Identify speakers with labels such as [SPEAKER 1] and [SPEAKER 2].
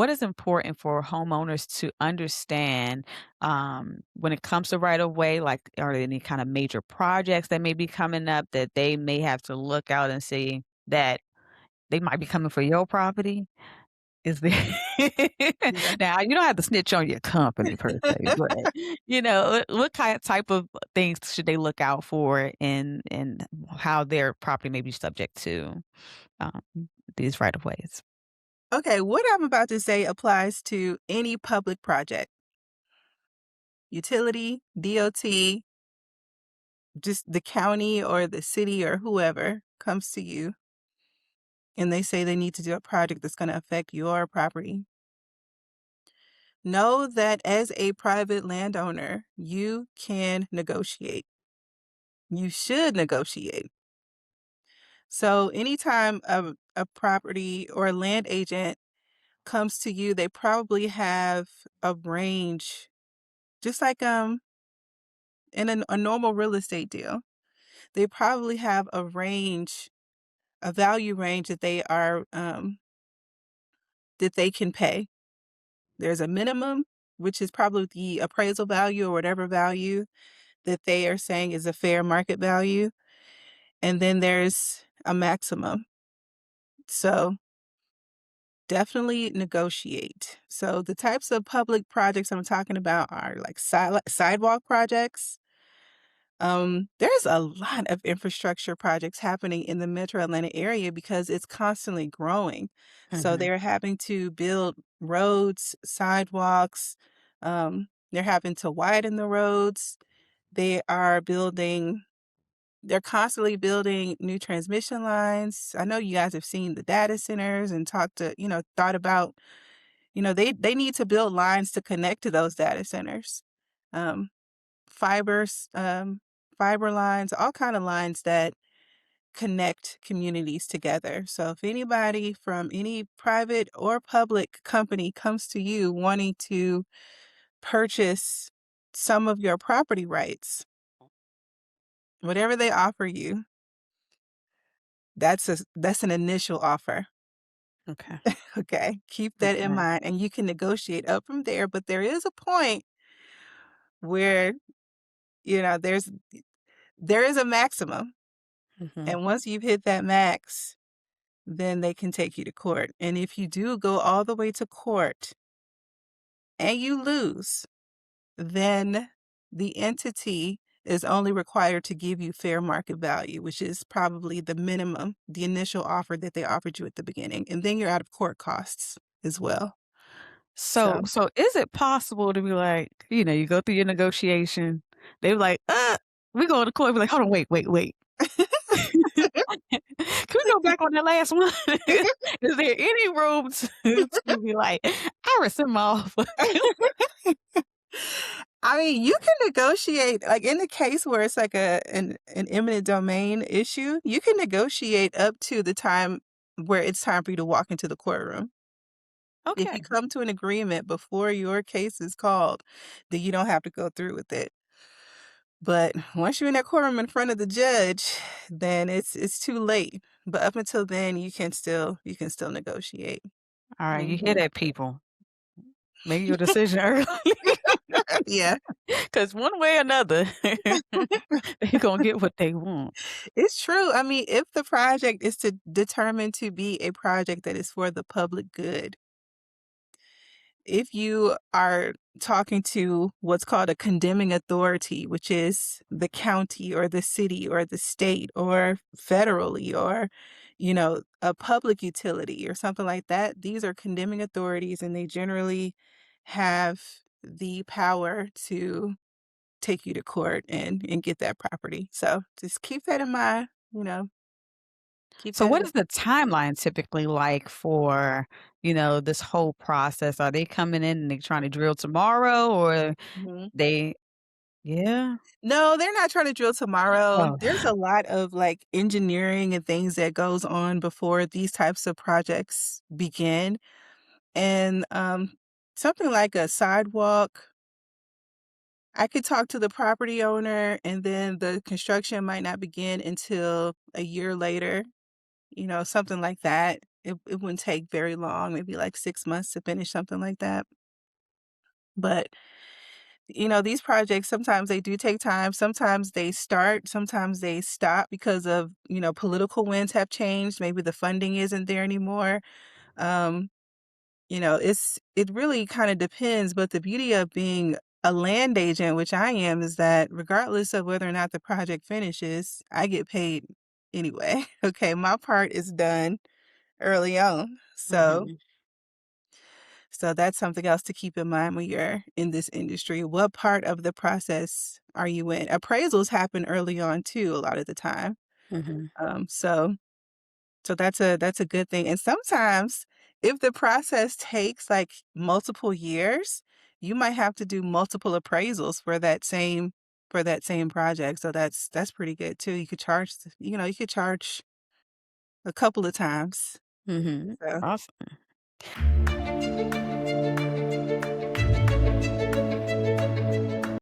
[SPEAKER 1] What is important for homeowners to understand when it comes to right of way? Like, are there any kind of major projects that may be coming up that they may have to look out and see that they might be coming for your property? Is there
[SPEAKER 2] Yeah.
[SPEAKER 1] now, you don't have to snitch on your company per se, but, what kind type of things should they look out for and how their property may be subject to, um, these right of ways?
[SPEAKER 2] Okay, what I'm about to say applies to any public project, utility, DOT, just the county or the city or whoever comes to you and they say they need to do a project that's going to affect your property. Know that as a private landowner, you can negotiate. You should negotiate. So anytime a property or a land agent comes to you, they probably have a range, just like in a normal real estate deal. They probably have a range, a value range that they can pay. There's a minimum, which is probably the appraisal value or whatever value that they are saying is a fair market value, and then there's a maximum. So definitely negotiate. So the types of public projects I'm talking about are like sidewalk projects. There's a lot of infrastructure projects happening in the metro Atlanta area because it's constantly growing. So
[SPEAKER 1] Mhm.
[SPEAKER 2] they're having to build roads, sidewalks, they're having to widen the roads. They are building they're constantly building new transmission lines. I know you guys have seen the data centers and thought about, they need to build lines to connect to those data centers. Um, fibers, fiber lines, all kind of lines that connect communities together. So if anybody from any private or public company comes to you wanting to purchase some of your property rights, whatever they offer you, that's an initial offer.
[SPEAKER 1] Okay.
[SPEAKER 2] Okay. Keep that in
[SPEAKER 1] Okay.
[SPEAKER 2] mind and you can negotiate up from there. But there is a point where, you know, there's there is a maximum.
[SPEAKER 1] Mhm.
[SPEAKER 2] And once you've hit that max, then they can take you to court. And if you do go all the way to court and you lose, then the entity is only required to give you fair market value, which is probably the minimum, the initial offer that they offered you at the beginning. And then you're out of court costs as well.
[SPEAKER 1] So
[SPEAKER 2] So
[SPEAKER 1] so is it possible to be like, you go through your negotiation, they were like, we go to court," be like, "Hold on, wait. Can we go back on that last one? Is there any room to be like, I rescind my offer?"
[SPEAKER 2] I mean, you can negotiate, like, in the case where it's like an eminent domain issue, you can negotiate up to the time where it's time for you to walk into the courtroom. If you
[SPEAKER 1] Okay.
[SPEAKER 2] come to an agreement before your case is called, then you don't have to go through with it. But once you're in that courtroom in front of the judge, then it's too late. But up until then, you can still negotiate.
[SPEAKER 1] Alright, you hear
[SPEAKER 2] Mhm.
[SPEAKER 1] that, people. Make your decision early,
[SPEAKER 2] Yeah.
[SPEAKER 1] because one way or another, they gonna get what they want.
[SPEAKER 2] It's true. I mean, if the project is determined to be a project that is for the public good, if you are talking to what's called a condemning authority, which is the county or the city or the state or federally or, a public utility or something like that, these are condemning authorities and they generally have the power to take you to court and get that property. So just keep that in mind, keep
[SPEAKER 1] So
[SPEAKER 2] that
[SPEAKER 1] what
[SPEAKER 2] in
[SPEAKER 1] is the timeline typically like for, this whole process? Are they coming in and they trying to drill tomorrow or
[SPEAKER 2] Mhm.
[SPEAKER 1] they yeah?
[SPEAKER 2] No, they're not trying to drill tomorrow.
[SPEAKER 1] Oh,
[SPEAKER 2] There's a lot of, like, engineering and things that goes on before these types of projects begin, and, something like a sidewalk, I could talk to the property owner, and then the construction might not begin until a year later, something like that. It wouldn't take very long, maybe like 6 months to finish something like that. But, these projects, sometimes they do take time. Sometimes they start, sometimes they stop because of, political winds have changed. Maybe the funding isn't there anymore. Um, it really kind of depends. But the beauty of being a land agent, which I am, is that regardless of whether or not the project finishes, I get paid anyway. Okay, my part is done early on.
[SPEAKER 1] Mhm.
[SPEAKER 2] So that's something else to keep in mind when you're in this industry. What part of the process are you in? Appraisals happen early on too, a lot of the time.
[SPEAKER 1] Mhm.
[SPEAKER 2] So that's a good thing. And sometimes if the process takes like multiple years, you might have to do multiple appraisals for that same project. So that's pretty good too. You could charge a couple of times.
[SPEAKER 1] Mhm.
[SPEAKER 2] So
[SPEAKER 1] Awesome.